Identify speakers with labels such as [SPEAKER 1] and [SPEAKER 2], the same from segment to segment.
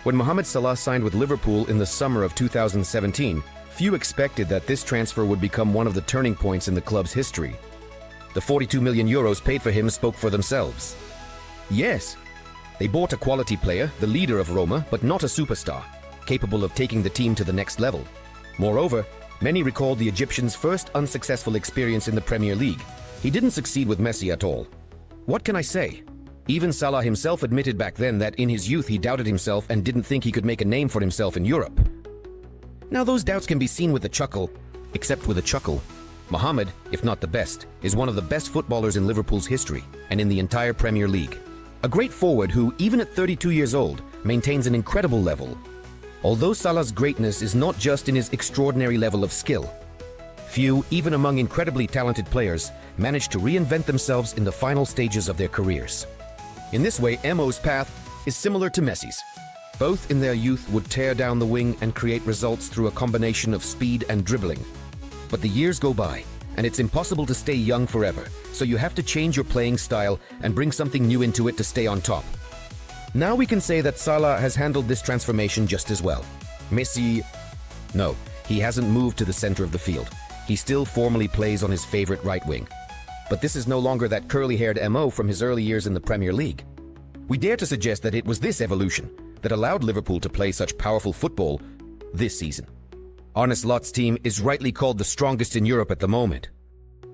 [SPEAKER 1] When Mohamed Salah signed with Liverpool in the summer of 2017, few expected that this transfer would become one of the turning points in the club's history. The 42 million euros paid for him spoke for themselves. Yes, they bought a quality player, the leader of Roma, but not a superstar, capable of taking the team to the next level. Moreover, many recalled the Egyptian's first unsuccessful experience in the Premier League. He didn't succeed with Messi at all. What can I say? Even Salah himself admitted back then that in his youth he doubted himself and didn't think he could make a name for himself in Europe. Now those doubts can be seen with a chuckle, except with a chuckle. Mohamed, if not the best, is one of the best footballers in Liverpool's history and in the entire Premier League. A great forward who, even at 32 years old, maintains an incredible level. Although Salah's greatness is not just in his extraordinary level of skill. Few, even among incredibly talented players, manage to reinvent themselves in the final stages of their careers. In this way, Mo's path is similar to Messi's. Both in their youth would tear down the wing and create results through a combination of speed and dribbling. But the years go by, and it's impossible to stay young forever, so you have to change your playing style and bring something new into it to stay on top. Now we can say that Salah has handled this transformation just as well. Messi... No, he hasn't moved to the center of the field. He still formally plays on his favorite right wing. But this is no longer that curly-haired Mo from his early years in the Premier League. We dare to suggest that it was this evolution that allowed Liverpool to play such powerful football this season. Arne Slot's team is rightly called the strongest in Europe at the moment.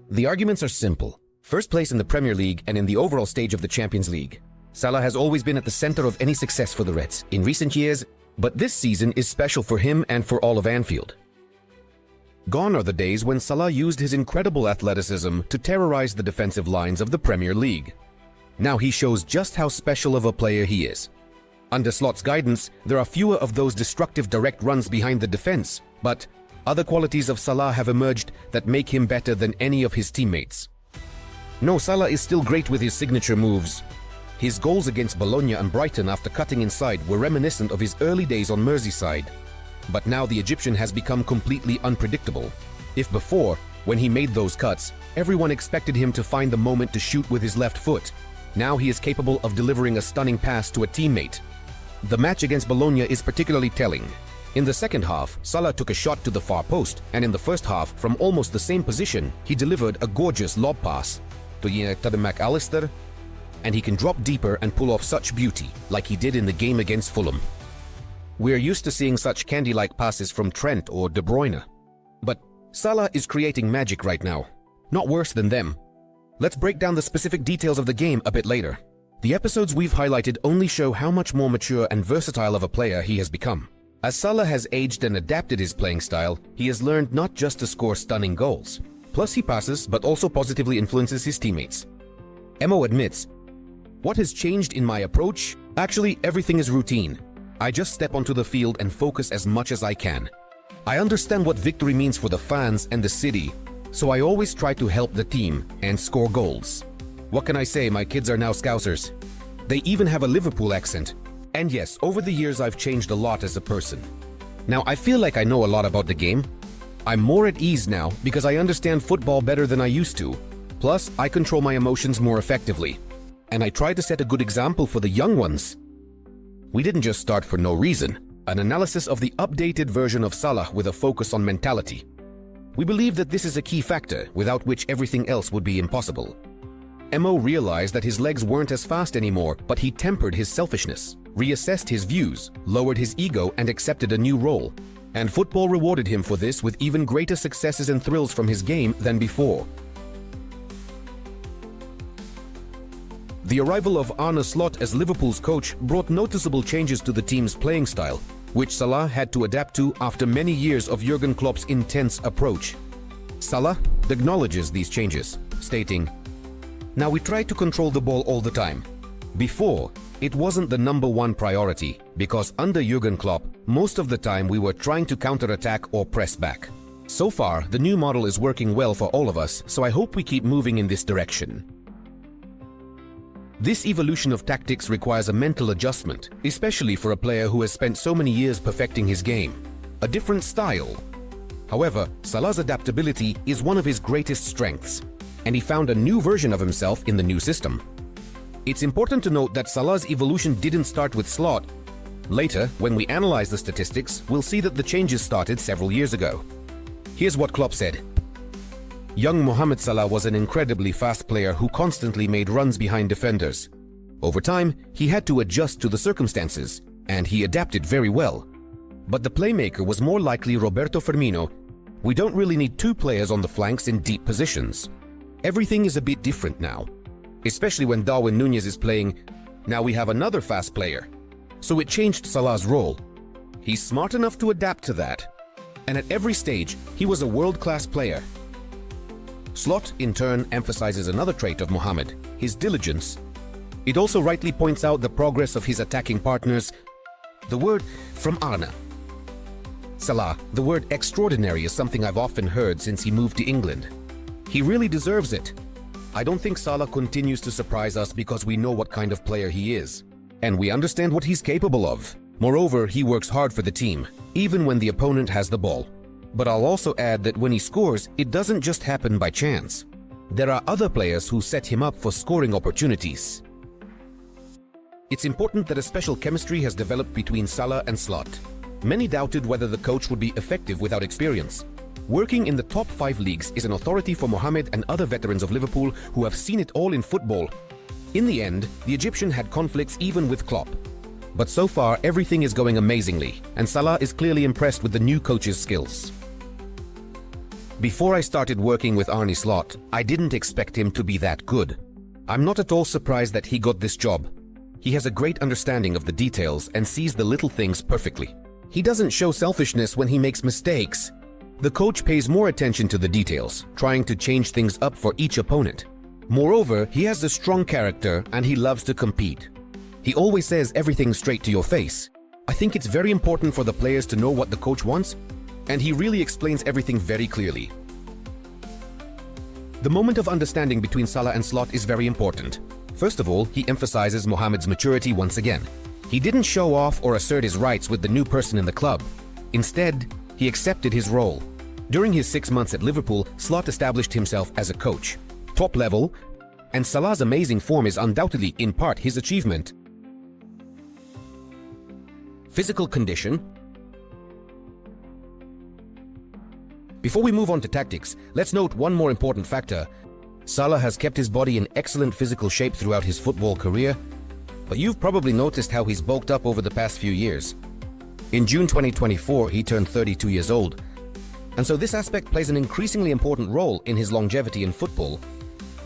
[SPEAKER 1] The arguments are simple. First place in the Premier League and in the overall stage of the Champions League. Salah has always been at the center of any success for the Reds in recent years, but this season is special for him and for all of Anfield. Gone are the days when Salah used his incredible athleticism to terrorize the defensive lines of the Premier League. Now he shows just how special of a player he is. Under Slot's guidance, there are fewer of those destructive direct runs behind the defense, but other qualities of Salah have emerged that make him better than any of his teammates. No, Salah is still great with his signature moves. His goals against Bologna and Brighton after cutting inside were reminiscent of his early days on Merseyside. But now the Egyptian has become completely unpredictable. If before, when he made those cuts, everyone expected him to find the moment to shoot with his left foot, now he is capable of delivering a stunning pass to a teammate. The match against Bologna is particularly telling. In the second half, Salah took a shot to the far post, and in the first half, from almost the same position, he delivered a gorgeous lob pass to McAllister, and he can drop deeper and pull off such beauty, like he did in the game against Fulham. We're used to seeing such candy-like passes from Trent or De Bruyne. But Salah is creating magic right now. Not worse than them. Let's break down the specific details of the game a bit later. The episodes we've highlighted only show how much more mature and versatile of a player he has become. As Salah has aged and adapted his playing style, he has learned not just to score stunning goals. Plus he passes, but also positively influences his teammates. Mo admits, "What has changed in my approach? Actually, everything is routine. I just step onto the field and focus as much as I can. I understand what victory means for the fans and the city, so I always try to help the team and score goals." What can I say, my kids are now Scousers. They even have a Liverpool accent. And yes, over the years I've changed a lot as a person. Now I feel like I know a lot about the game. I'm more at ease now because I understand football better than I used to. Plus, I control my emotions more effectively. And I try to set a good example for the young ones. We didn't just start for no reason. An analysis of the updated version of Salah with a focus on mentality. We believe that this is a key factor, without which everything else would be impossible. Mo realized that his legs weren't as fast anymore, but he tempered his selfishness, reassessed his views, lowered his ego, and accepted a new role. And football rewarded him for this with even greater successes and thrills from his game than before. The arrival of Arne Slot as Liverpool's coach brought noticeable changes to the team's playing style, which Salah had to adapt to after many years of Jurgen Klopp's intense approach. Salah acknowledges these changes, stating, "Now we try to control the ball all the time. Before, it wasn't the #1 priority, because under Jurgen Klopp, most of the time we were trying to counter-attack or press back. So far, the new model is working well for all of us, so I hope we keep moving in this direction." This evolution of tactics requires a mental adjustment, especially for a player who has spent so many years perfecting his game. A different style. However, Salah's adaptability is one of his greatest strengths, and he found a new version of himself in the new system. It's important to note that Salah's evolution didn't start with Slot. Later, when we analyze the statistics, we'll see that the changes started several years ago. Here's what Klopp said. Young Mohamed Salah was an incredibly fast player who constantly made runs behind defenders. Over time, he had to adjust to the circumstances, and he adapted very well. But the playmaker was more likely Roberto Firmino. We don't really need two players on the flanks in deep positions. Everything is a bit different now, especially when Darwin Núñez is playing. Now we have another fast player. So it changed Salah's role. He's smart enough to adapt to that. And at every stage, he was a world-class player. Slot, in turn, emphasizes another trait of Mohamed, his diligence. It also rightly points out the progress of his attacking partners. The word from Arna. Salah, the word extraordinary is something I've often heard since he moved to England. He really deserves it. I don't think Salah continues to surprise us because we know what kind of player he is. And we understand what he's capable of. Moreover, he works hard for the team, even when the opponent has the ball. But I'll also add that when he scores, it doesn't just happen by chance. There are other players who set him up for scoring opportunities. It's important that a special chemistry has developed between Salah and Slot. Many doubted whether the coach would be effective without experience. Working in the top 5 leagues is an authority for Mohamed and other veterans of Liverpool who have seen it all in football. In the end, the Egyptian had conflicts even with Klopp. But so far, everything is going amazingly, and Salah is clearly impressed with the new coach's skills. Before I started working with Arne Slot, I didn't expect him to be that good. I'm not at all surprised that he got this job. He has a great understanding of the details and sees the little things perfectly. He doesn't show selfishness when he makes mistakes. The coach pays more attention to the details, trying to change things up for each opponent. Moreover, he has a strong character and he loves to compete. He always says everything straight to your face. I think it's very important for the players to know what the coach wants, and he really explains everything very clearly. The moment of understanding between Salah and Slot is very important. First of all, he emphasizes Mohamed's maturity once again. He didn't show off or assert his rights with the new person in the club. Instead, he accepted his role. During his 6 months at Liverpool, Slot established himself as a coach. Top level, and Salah's amazing form is undoubtedly, in part, his achievement. Physical condition. Before we move on to tactics, let's note one more important factor. Salah has kept his body in excellent physical shape throughout his football career, but you've probably noticed how he's bulked up over the past few years. In June 2024, he turned 32 years old, and so this aspect plays an increasingly important role in his longevity in football.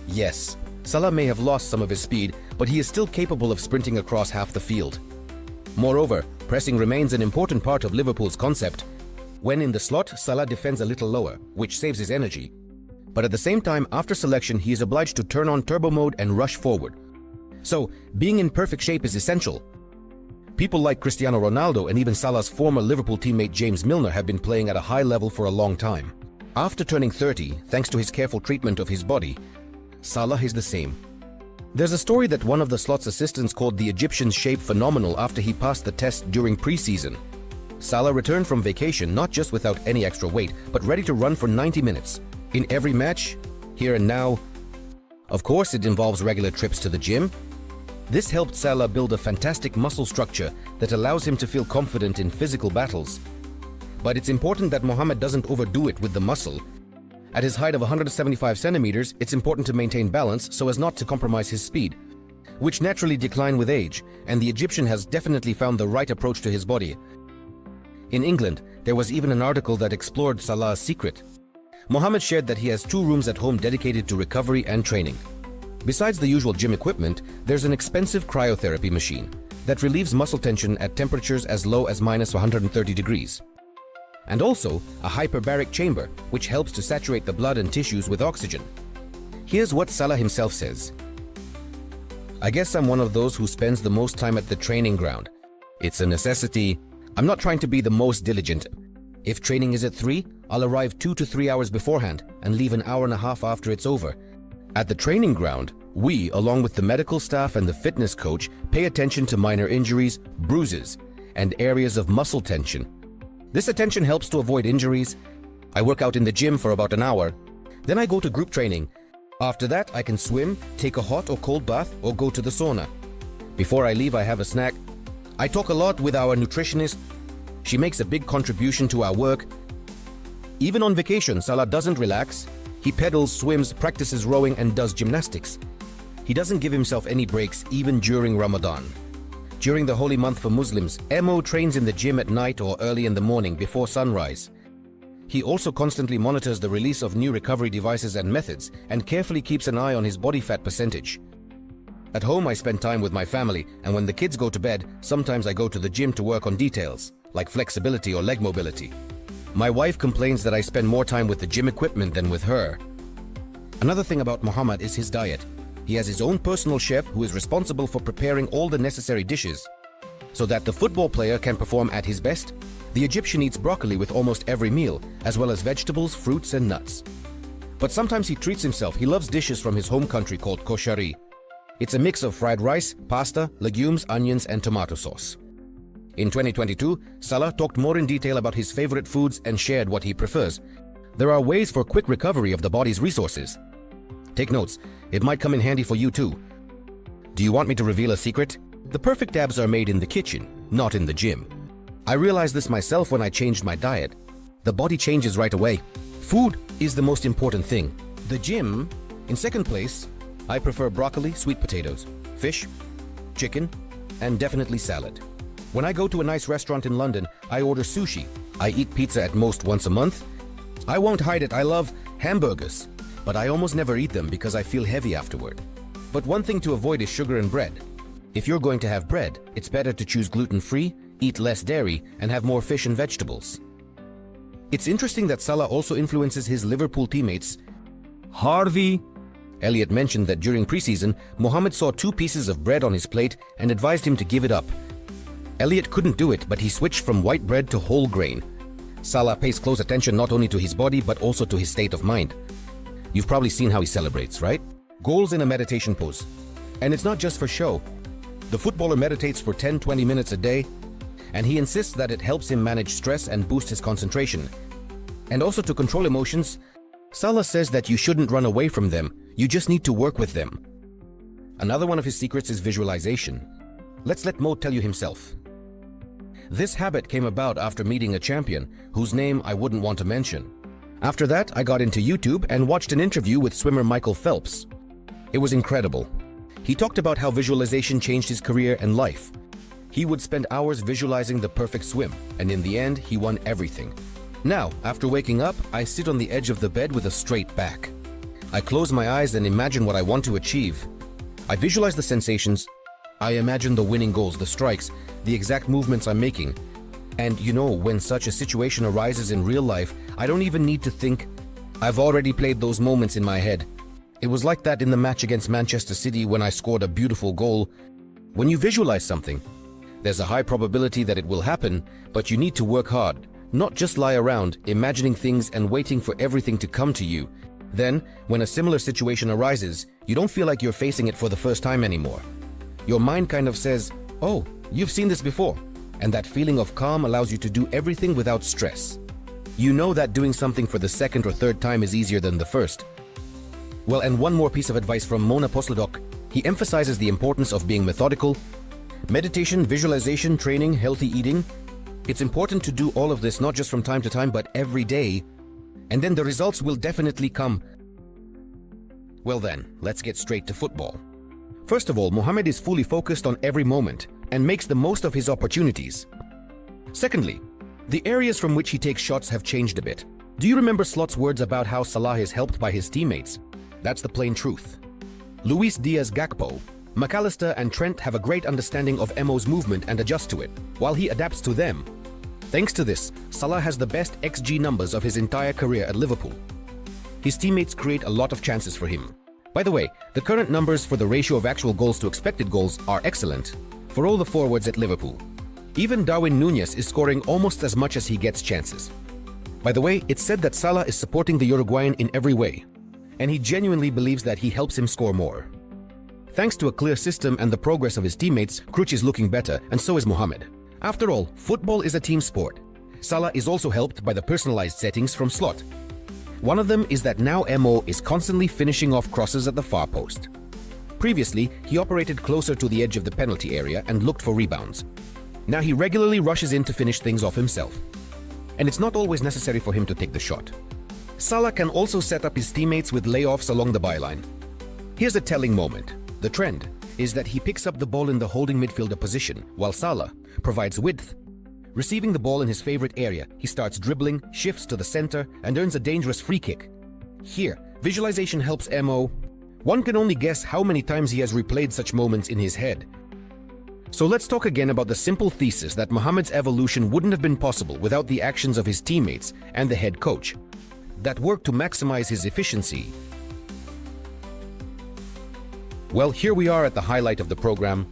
[SPEAKER 1] Yes, Salah may have lost some of his speed, but he is still capable of sprinting across half the field. Moreover, pressing remains an important part of Liverpool's concept. When in the slot, Salah defends a little lower, which saves his energy. But at the same time, after selection, he is obliged to turn on turbo mode and rush forward. So, being in perfect shape is essential. People like Cristiano Ronaldo and even Salah's former Liverpool teammate James Milner have been playing at a high level for a long time. After turning 30, thanks to his careful treatment of his body, Salah is the same. There's a story that one of the slot's assistants called the Egyptian's shape phenomenal after he passed the test during pre-season. Salah returned from vacation not just without any extra weight, but ready to run for 90 minutes. In every match, here and now. Of course, it involves regular trips to the gym. This helped Salah build a fantastic muscle structure that allows him to feel confident in physical battles. But it's important that Mohamed doesn't overdo it with the muscle. At his height of 175 centimeters, it's important to maintain balance so as not to compromise his speed, which naturally decline with age, and the Egyptian has definitely found the right approach to his body. In England, there was even an article that explored Salah's secret. Mohamed shared that he has 2 rooms at home dedicated to recovery and training. Besides the usual gym equipment, there's an expensive cryotherapy machine that relieves muscle tension at temperatures as low as minus 130 degrees. And also a hyperbaric chamber, which helps to saturate the blood and tissues with oxygen. Here's what Salah himself says. I guess I'm one of those who spends the most time at the training ground. It's a necessity. I'm not trying to be the most diligent. If training is at 3, I'll arrive 2 to 3 hours beforehand and leave an hour and a half after it's over. At the training ground, we, along with the medical staff and the fitness coach, pay attention to minor injuries, bruises, and areas of muscle tension. This attention helps to avoid injuries. I work out in the gym for about an hour. Then I go to group training. After that, I can swim, take a hot or cold bath, or go to the sauna. Before I leave, I have a snack. I talk a lot with our nutritionist. She makes a big contribution to our work. Even on vacation, Salah doesn't relax. He pedals, swims, practices rowing, and does gymnastics. He doesn't give himself any breaks, even during Ramadan. During the holy month for Muslims, Mo trains in the gym at night or early in the morning before sunrise. He also constantly monitors the release of new recovery devices and methods and carefully keeps an eye on his body fat percentage. At home, I spend time with my family, and when the kids go to bed, sometimes I go to the gym to work on details, like flexibility or leg mobility. My wife complains that I spend more time with the gym equipment than with her. Another thing about Muhammad is his diet. He has his own personal chef who is responsible for preparing all the necessary dishes. So that the football player can perform at his best, the Egyptian eats broccoli with almost every meal, as well as vegetables, fruits, and nuts. But sometimes he treats himself. He loves dishes from his home country called koshari. It's a mix of fried rice, pasta, legumes, onions, and tomato sauce. In 2022, Salah talked more in detail about his favorite foods and shared what he prefers. There are ways for quick recovery of the body's resources. Take notes, it might come in handy for you too. Do you want me to reveal a secret? The perfect abs are made in the kitchen, not in the gym. I realized this myself when I changed my diet. The body changes right away. Food is the most important thing. The gym, in second place. I prefer broccoli, sweet potatoes, fish, chicken, and definitely salad. When I go to a nice restaurant in London, I order sushi. I eat pizza at most once a month. I won't hide it, I love hamburgers, but I almost never eat them because I feel heavy afterward. But one thing to avoid is sugar and bread. If you're going to have bread, it's better to choose gluten-free, eat less dairy, and have more fish and vegetables. It's interesting that Salah also influences his Liverpool teammates. Harvey Elliott mentioned that during preseason, Mohammed saw 2 pieces of bread on his plate and advised him to give it up. Elliott couldn't do it, but he switched from white bread to whole grain. Salah pays close attention not only to his body, but also to his state of mind. You've probably seen how he celebrates, right? Goals in a meditation pose. And it's not just for show. The footballer meditates for 10-20 minutes a day, and he insists that it helps him manage stress and boost his concentration. And also to control emotions, Salah says that you shouldn't run away from them, you just need to work with them. Another one of his secrets is visualization. Let's let Mo tell you himself. This habit came about after meeting a champion, whose name I wouldn't want to mention. After that, I got into YouTube and watched an interview with swimmer Michael Phelps. It was incredible. He talked about how visualization changed his career and life. He would spend hours visualizing the perfect swim, and in the end, he won everything. Now, after waking up, I sit on the edge of the bed with a straight back. I close my eyes and imagine what I want to achieve. I visualize the sensations. I imagine the winning goals, the strikes, the exact movements I'm making. And you know, when such a situation arises in real life, I don't even need to think. I've already played those moments in my head. It was like that in the match against Manchester City when I scored a beautiful goal. When you visualize something, there's a high probability that it will happen, but you need to work hard, not just lie around, imagining things and waiting for everything to come to you. Then, when a similar situation arises, you don't feel like you're facing it for the first time anymore. Your mind kind of says, oh, you've seen this before. And that feeling of calm allows you to do everything without stress. You know that doing something for the second or third time is easier than the first. Well, and one more piece of advice from Mona Posledok. He emphasizes the importance of being methodical. Meditation, visualization, training, healthy eating. It's important to do all of this not just from time to time, but every day. And then the results will definitely come. Well then, let's get straight to football. First of all, Mohammed is fully focused on every moment and makes the most of his opportunities. Secondly, the areas from which he takes shots have changed a bit. Do you remember Slot's words about how Salah is helped by his teammates? That's the plain truth. Luis Diaz-Gakpo, McAllister and Trent have a great understanding of Mo's movement and adjust to it, while he adapts to them. Thanks to this, Salah has the best XG numbers of his entire career at Liverpool. His teammates create a lot of chances for him. By the way, the current numbers for the ratio of actual goals to expected goals are excellent for all the forwards at Liverpool. Even Darwin Núñez is scoring almost as much as he gets chances. By the way, it's said that Salah is supporting the Uruguayan in every way, and he genuinely believes that he helps him score more. Thanks to a clear system and the progress of his teammates, Crouch is looking better, and so is Mohammed. After all, football is a team sport. Salah is also helped by the personalized settings from Slot. One of them is that now Mo is constantly finishing off crosses at the far post. Previously, he operated closer to the edge of the penalty area and looked for rebounds. Now he regularly rushes in to finish things off himself. And it's not always necessary for him to take the shot. Salah can also set up his teammates with layoffs along the byline. Here's a telling moment. The trend is that he picks up the ball in the holding midfielder position, while Salah provides width. Receiving the ball in his favorite area, he starts dribbling, shifts to the center, and earns a dangerous free kick. Here, visualization helps Mo. One can only guess how many times he has replayed such moments in his head. So let's talk again about the simple thesis that Mohamed's evolution wouldn't have been possible without the actions of his teammates and the head coach that worked to maximize his efficiency. Well, here we are at the highlight of the program.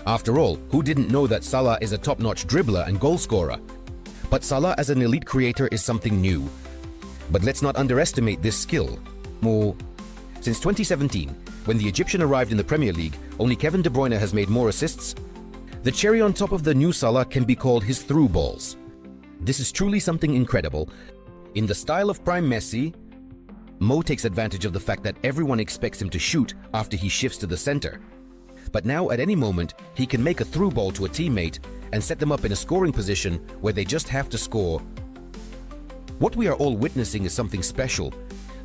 [SPEAKER 1] After all, who didn't know that Salah is a top-notch dribbler and goal scorer? But Salah as an elite creator is something new. But let's not underestimate this skill. Since 2017, when the Egyptian arrived in the Premier League, only Kevin De Bruyne has made more assists. The cherry on top of the new Salah can be called his through balls. This is truly something incredible. In the style of prime Messi, Mo takes advantage of the fact that everyone expects him to shoot after he shifts to the center. But now at any moment, he can make a through ball to a teammate and set them up in a scoring position where they just have to score. What we are all witnessing is something special.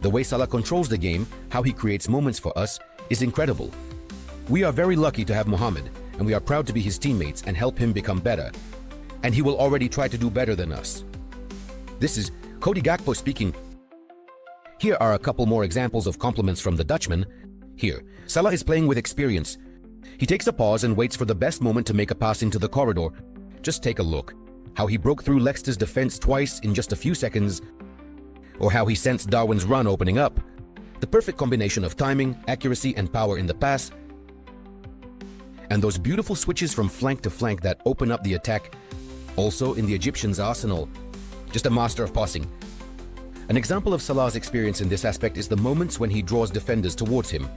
[SPEAKER 1] The way Salah controls the game, how he creates moments for us, is incredible. We are very lucky to have Mohamed, and we are proud to be his teammates and help him become better. And he will already try to do better than us. This is Cody Gakpo speaking. Here are a couple more examples of compliments from the Dutchman. Here, Salah is playing with experience. He takes a pause and waits for the best moment to make a pass into the corridor. Just take a look. How he broke through Leicester's defense twice in just a few seconds. Or how he sensed Darwin's run opening up. The perfect combination of timing, accuracy, and power in the pass. And those beautiful switches from flank to flank that open up the attack. Also in the Egyptians' arsenal. Just a master of passing. An example of Salah's experience in this aspect is the moments when he draws defenders towards him.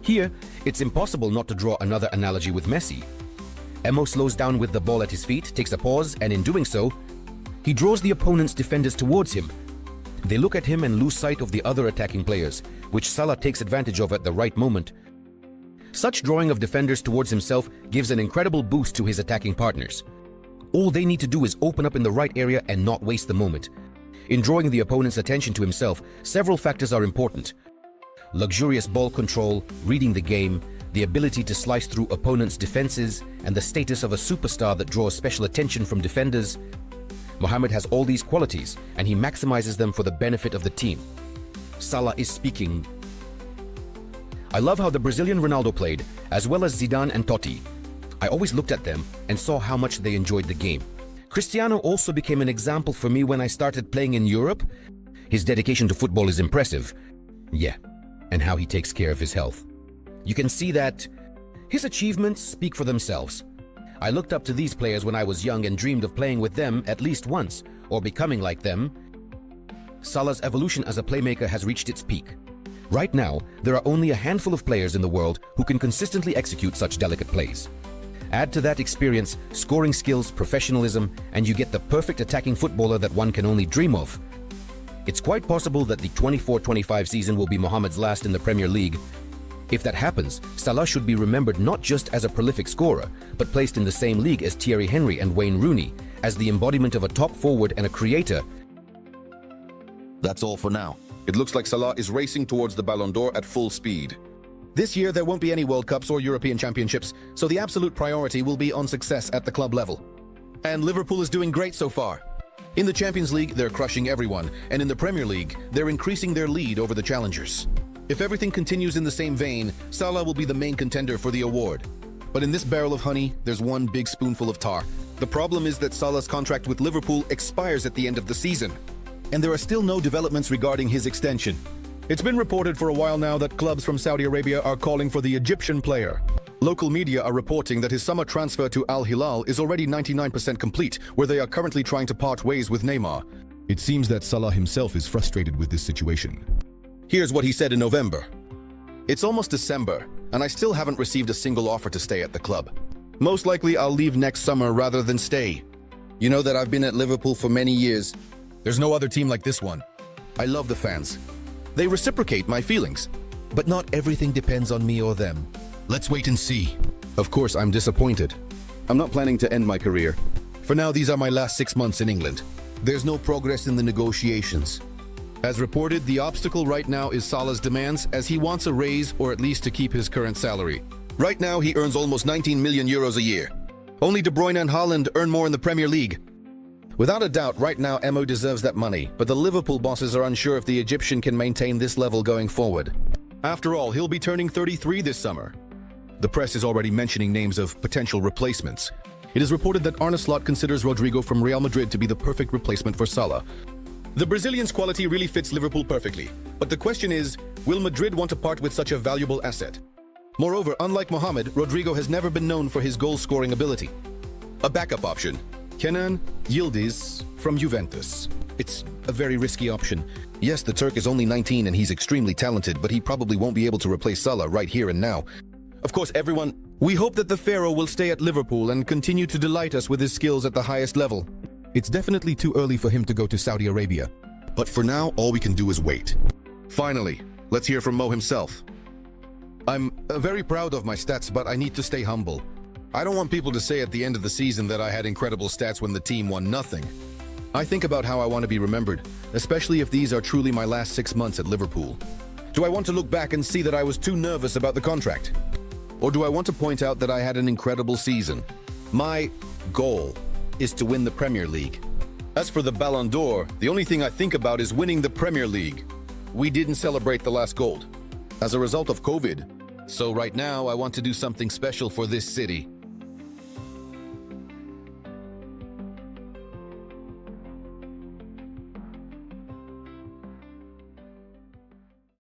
[SPEAKER 1] Here, it's impossible not to draw another analogy with Messi. Mo slows down with the ball at his feet, takes a pause, and in doing so, he draws the opponent's defenders towards him. They look at him and lose sight of the other attacking players, which Salah takes advantage of at the right moment. Such drawing of defenders towards himself gives an incredible boost to his attacking partners. All they need to do is open up in the right area and not waste the moment. In drawing the opponent's attention to himself, several factors are important. Luxurious ball control, reading the game, the ability to slice through opponents' defenses, and the status of a superstar that draws special attention from defenders. Mohamed has all these qualities, and he maximizes them for the benefit of the team. Salah is speaking. I love how the Brazilian Ronaldo played, as well as Zidane and Totti. I always looked at them and saw how much they enjoyed the game. Cristiano also became an example for me when I started playing in Europe. His dedication to football is impressive. Yeah, and how he takes care of his health. You can see that his achievements speak for themselves. I looked up to these players when I was young and dreamed of playing with them at least once, or becoming like them. Salah's evolution as a playmaker has reached its peak. Right now, there are only a handful of players in the world who can consistently execute such delicate plays. Add to that experience, scoring skills, professionalism, and you get the perfect attacking footballer that one can only dream of. It's quite possible that the 24-25 season will be Mohamed's last in the Premier League. If that happens, Salah should be remembered not just as a prolific scorer, but placed in the same league as Thierry Henry and Wayne Rooney, as the embodiment of a top forward and a creator.
[SPEAKER 2] That's all for now. It looks like Salah is racing towards the Ballon d'Or at full speed. This year there won't be any World Cups or European Championships, so the absolute priority will be on success at the club level. And Liverpool is doing great so far. In the Champions League, they're crushing everyone, and in the Premier League, they're increasing their lead over the challengers. If everything continues in the same vein, Salah will be the main contender for the award. But in this barrel of honey, there's one big spoonful of tar. The problem is that Salah's contract with Liverpool expires at the end of the season, and there are still no developments regarding his extension. It's been reported for a while now that clubs from Saudi Arabia are calling for the Egyptian player. Local media are reporting that his summer transfer to Al Hilal is already 99% complete, where they are currently trying to part ways with Neymar. It seems that Salah himself is frustrated with this situation. Here's what he said in November. It's almost December, and I still haven't received a single offer to stay at the club. Most likely I'll leave next summer rather than stay. You know that I've been at Liverpool for many years. There's no other team like this one. I love the fans. They reciprocate my feelings. But not everything depends on me or them. Let's wait and see. Of course, I'm disappointed. I'm not planning to end my career. For now, these are my last 6 months in England. There's no progress in the negotiations. As reported, the obstacle right now is Salah's demands, as he wants a raise or at least to keep his current salary. Right now, he earns almost 19 million euros a year. Only De Bruyne and Haaland earn more in the Premier League. Without a doubt, right now, Emo deserves that money, but the Liverpool bosses are unsure if the Egyptian can maintain this level going forward. After all, he'll be turning 33 this summer. The press is already mentioning names of potential replacements. It is reported that Arne Slot considers Rodrigo from Real Madrid to be the perfect replacement for Salah. The Brazilian's quality really fits Liverpool perfectly, but the question is, will Madrid want to part with such a valuable asset? Moreover, unlike Mohamed, Rodrigo has never been known for his goal-scoring ability. A backup option, Kenan Yildiz from Juventus. It's a very risky option. Yes, the Turk is only 19 and he's extremely talented, but he probably won't be able to replace Salah right here and now. Of course, we hope that the Pharaoh will stay at Liverpool and continue to delight us with his skills at the highest level. It's definitely too early for him to go to Saudi Arabia. But for now, all we can do is wait. Finally, let's hear from Mo himself. I'm very proud of my stats, but I need to stay humble. I don't want people to say at the end of the season that I had incredible stats when the team won nothing. I think about how I want to be remembered, especially if these are truly my last 6 months at Liverpool. Do I want to look back and see that I was too nervous about the contract? Or do I want to point out that I had an incredible season? My goal is to win the Premier League. As for the Ballon d'Or, the only thing I think about is winning the Premier League. We didn't celebrate the last gold as a result of COVID. So right now, I want to do something special for this city.